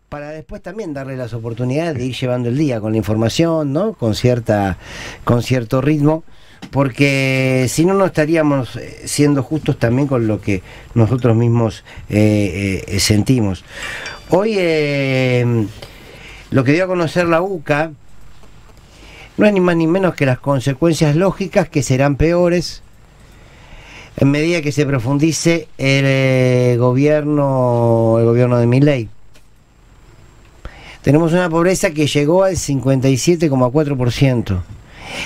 para después también darle las oportunidades de ir llevando el día con la información, ¿no? Con cierto ritmo, porque si no, no estaríamos siendo justos también con lo que nosotros mismos sentimos. Hoy lo que dio a conocer la UCA no es ni más ni menos que las consecuencias lógicas, que serán peores en medida que se profundice el gobierno de Milei. Tenemos una pobreza que llegó al 57,4%.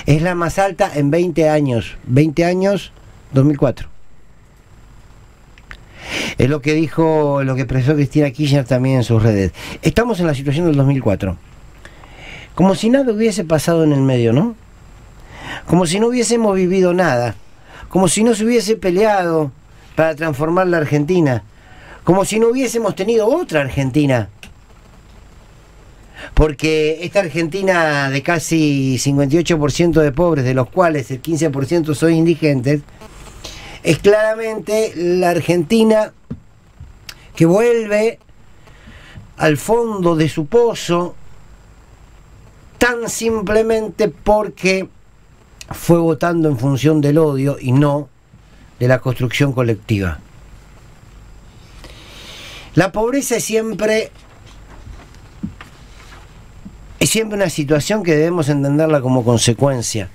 Es la más alta en 20 años. 20 años, 2004. Es lo que dijo, lo que expresó Cristina Kirchner también en sus redes. Estamos en la situación del 2004. Como si nada hubiese pasado en el medio, ¿no? Como si no hubiésemos vivido nada. Como si no se hubiese peleado para transformar la Argentina. Como si no hubiésemos tenido otra Argentina. Porque esta Argentina de casi 58% de pobres, de los cuales el 15% son indigentes, es claramente la Argentina que vuelve al fondo de su pozo tan simplemente porque fue votando en función del odio y no de la construcción colectiva. La pobreza es siempre una situación que debemos entenderla como consecuencia.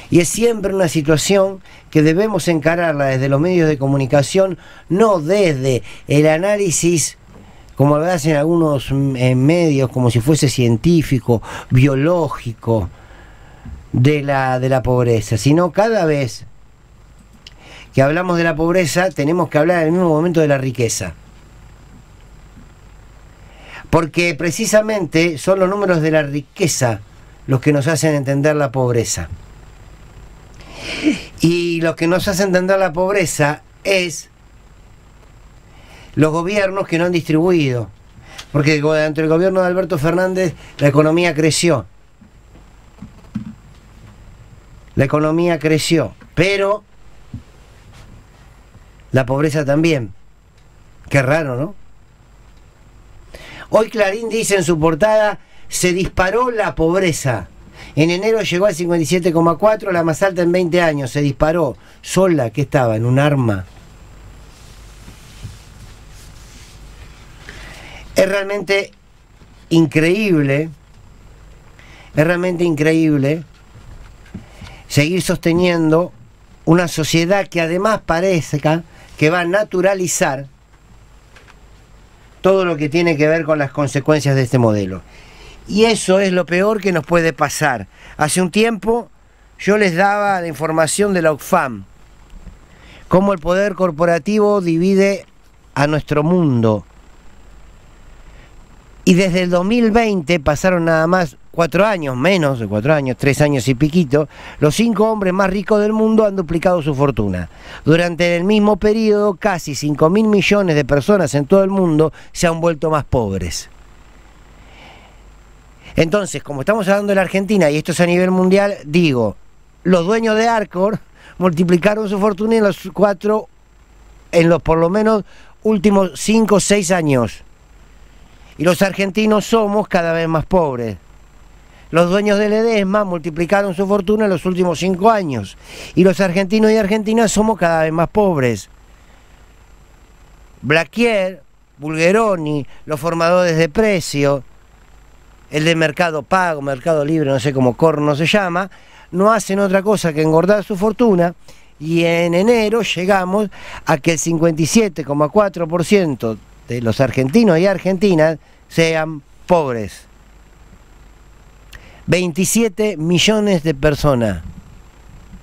Y es siempre una situación que debemos encararla desde los medios de comunicación, no desde el análisis, como lo hacen algunos medios, como si fuese científico, biológico, de la pobreza, sino cada vez que hablamos de la pobreza tenemos que hablar en el mismo momento de la riqueza. Porque precisamente son los números de la riqueza los que nos hacen entender la pobreza. Y lo que nos hace entender la pobreza es los gobiernos que no han distribuido. Porque durante el gobierno de Alberto Fernández la economía creció. La economía creció, pero la pobreza también. Qué raro, ¿no? Hoy Clarín dice en su portada: se disparó la pobreza. En enero llegó al 57,4, la más alta en 20 años. Se disparó. Sola, ¿qué estaba? ¿En un arma? Es realmente increíble. Es realmente increíble seguir sosteniendo una sociedad que además parezca que va a naturalizar todo lo que tiene que ver con las consecuencias de este modelo. Y eso es lo peor que nos puede pasar. Hace un tiempo yo les daba la información de la Oxfam, cómo el poder corporativo divide a nuestro mundo. Y desde el 2020 pasaron nada más 4 años, menos de 4 años, 3 años y piquito, los 5 hombres más ricos del mundo han duplicado su fortuna. Durante el mismo periodo, casi 5.000 millones de personas en todo el mundo se han vuelto más pobres. Entonces, como estamos hablando de la Argentina, y esto es a nivel mundial, digo, los dueños de Arcor multiplicaron su fortuna en los por lo menos últimos 5 o 6 años. Y los argentinos somos cada vez más pobres. Los dueños de Ledesma multiplicaron su fortuna en los últimos 5 años. Y los argentinos y argentinas somos cada vez más pobres. Blaquier, Bulgeroni, los formadores de precio, el de Mercado Pago, Mercado Libre, no sé cómo corno se llama, no hacen otra cosa que engordar su fortuna. Y en enero llegamos a que el 57,4% de los argentinos y argentinas sean pobres. 27 millones de personas.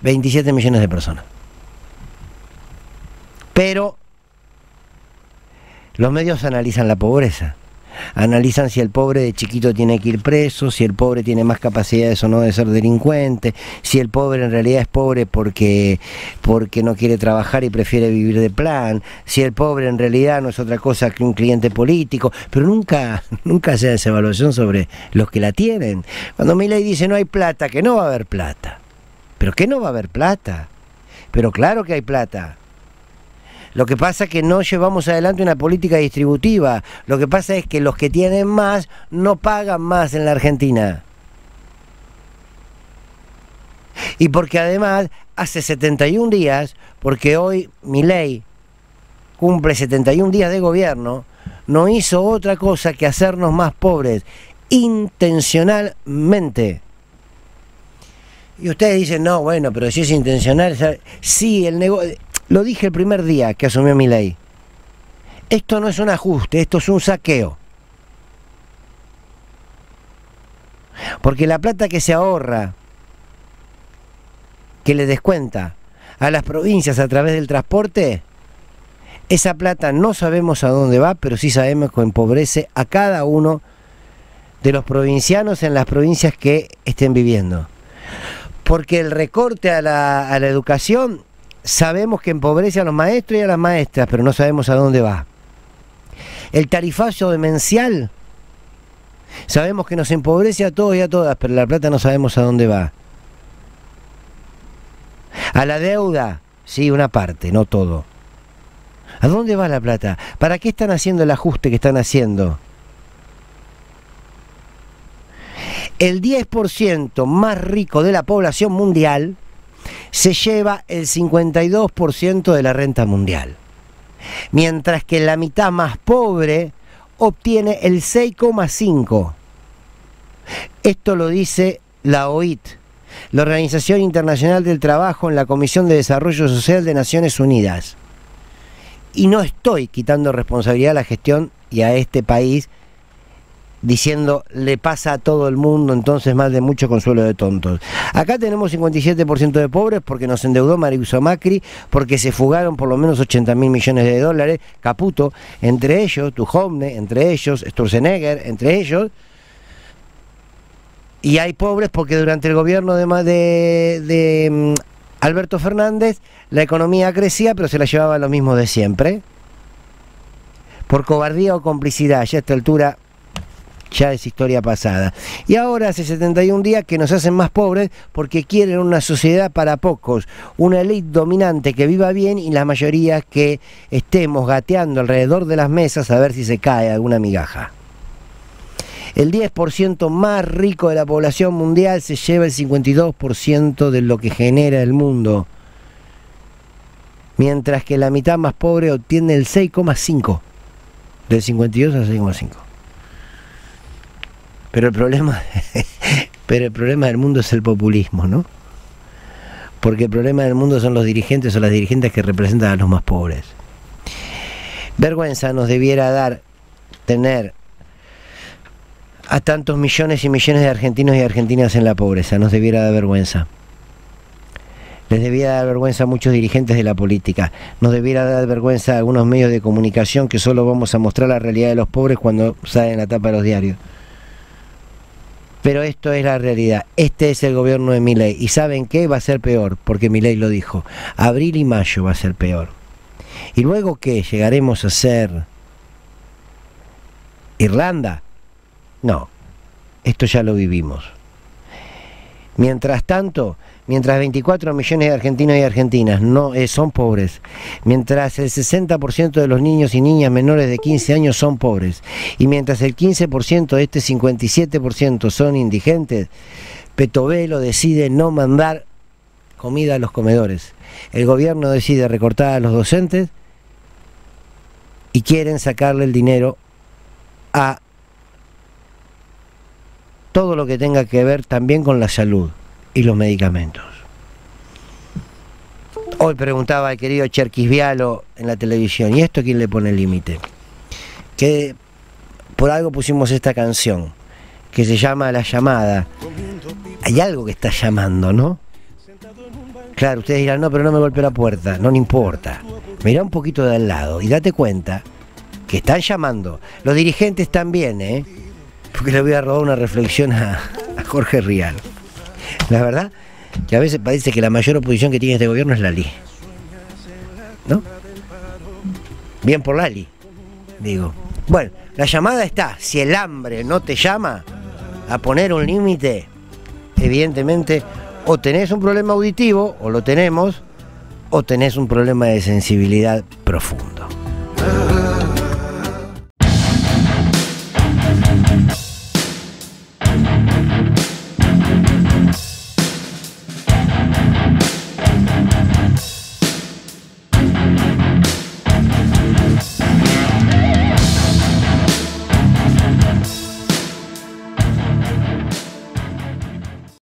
27 millones de personas. Pero los medios analizan la pobreza. Analizan si el pobre de chiquito tiene que ir preso, si el pobre tiene más capacidades o no de ser delincuente, si el pobre en realidad es pobre porque no quiere trabajar y prefiere vivir de plan, si el pobre en realidad no es otra cosa que un cliente político, pero nunca se hace evaluación sobre los que la tienen. Cuando Milei dice no hay plata, que no va a haber plata. ¿Pero qué no va a haber plata? Pero claro que hay plata. Lo que pasa es que no llevamos adelante una política distributiva. Lo que pasa es que los que tienen más no pagan más en la Argentina. Y porque además hace 71 días, porque hoy Milei cumple 71 días de gobierno, no hizo otra cosa que hacernos más pobres, intencionalmente. Y ustedes dicen, no, bueno, pero si es intencional, ¿sabe? Sí, el negocio, lo dije el primer día que asumió Milei. Esto no es un ajuste, esto es un saqueo. Porque la plata que se ahorra, que le descuenta a las provincias a través del transporte, esa plata no sabemos a dónde va, pero sí sabemos que empobrece a cada uno de los provincianos en las provincias que estén viviendo. Porque el recorte a la educación, sabemos que empobrece a los maestros y a las maestras, pero no sabemos a dónde va. El tarifazo demencial, sabemos que nos empobrece a todos y a todas, pero la plata no sabemos a dónde va. A la deuda, sí, una parte, no todo. ¿A dónde va la plata? ¿Para qué están haciendo el ajuste que están haciendo? El 10% más rico de la población mundial se lleva el 52% de la renta mundial, mientras que la mitad más pobre obtiene el 6,5%. Esto lo dice la OIT, la Organización Internacional del Trabajo, en la Comisión de Desarrollo Social de Naciones Unidas. Y no estoy quitando responsabilidad a la gestión y a este país diciendo le pasa a todo el mundo, entonces más de mucho consuelo de tontos. Acá tenemos 57% de pobres porque nos endeudó Mauricio Macri, porque se fugaron por lo menos 80.000 millones de dólares, Caputo, entre ellos, Duhovne, entre ellos, Sturzenegger, entre ellos. Y hay pobres porque durante el gobierno de Alberto Fernández la economía crecía, pero se la llevaba lo mismo de siempre. Por cobardía o complicidad, ya a esta altura ya es historia pasada. Y ahora hace 71 días que nos hacen más pobres porque quieren una sociedad para pocos, una élite dominante que viva bien y la mayoría que estemos gateando alrededor de las mesas a ver si se cae alguna migaja. El 10% más rico de la población mundial se lleva el 52% de lo que genera el mundo, mientras que la mitad más pobre obtiene el 6,5%, del 52 al 6,5%. Pero el problema del mundo es el populismo, ¿no? Porque el problema del mundo son los dirigentes o las dirigentes que representan a los más pobres. Vergüenza nos debiera dar tener a tantos millones y millones de argentinos y argentinas en la pobreza. Nos debiera dar vergüenza. Les debiera dar vergüenza a muchos dirigentes de la política. Nos debiera dar vergüenza a algunos medios de comunicación que solo vamos a mostrar la realidad de los pobres cuando salen en la tapa de los diarios. Pero esto es la realidad. Este es el gobierno de Milei. ¿Y saben qué? Va a ser peor, porque Milei lo dijo. Abril y mayo va a ser peor. ¿Y luego qué? ¿Llegaremos a ser Irlanda? No. Esto ya lo vivimos. Mientras tanto, mientras 24 millones de argentinos y argentinas no son pobres, mientras el 60% de los niños y niñas menores de 15 años son pobres, y mientras el 15% de este 57% son indigentes, Petovelo decide no mandar comida a los comedores. El gobierno decide recortar a los docentes y quieren sacarle el dinero a todo lo que tenga que ver también con la salud y los medicamentos. Hoy preguntaba el querido Cherquisvialo en la televisión, ¿y esto quién le pone el límite? Que por algo pusimos esta canción, que se llama La Llamada. Hay algo que está llamando, ¿no? Claro, ustedes dirán, no, pero no me golpeó la puerta. No importa. Mirá un poquito de al lado y date cuenta que están llamando. Los dirigentes también, ¿eh? Porque le voy a robar una reflexión a Jorge Rial. La verdad que a veces parece que la mayor oposición que tiene este gobierno es Lali, ¿no? Bien por Lali, digo. Bueno, la llamada está. Si el hambre no te llama a poner un límite, evidentemente o tenés un problema auditivo, o lo tenemos, o tenés un problema de sensibilidad profundo.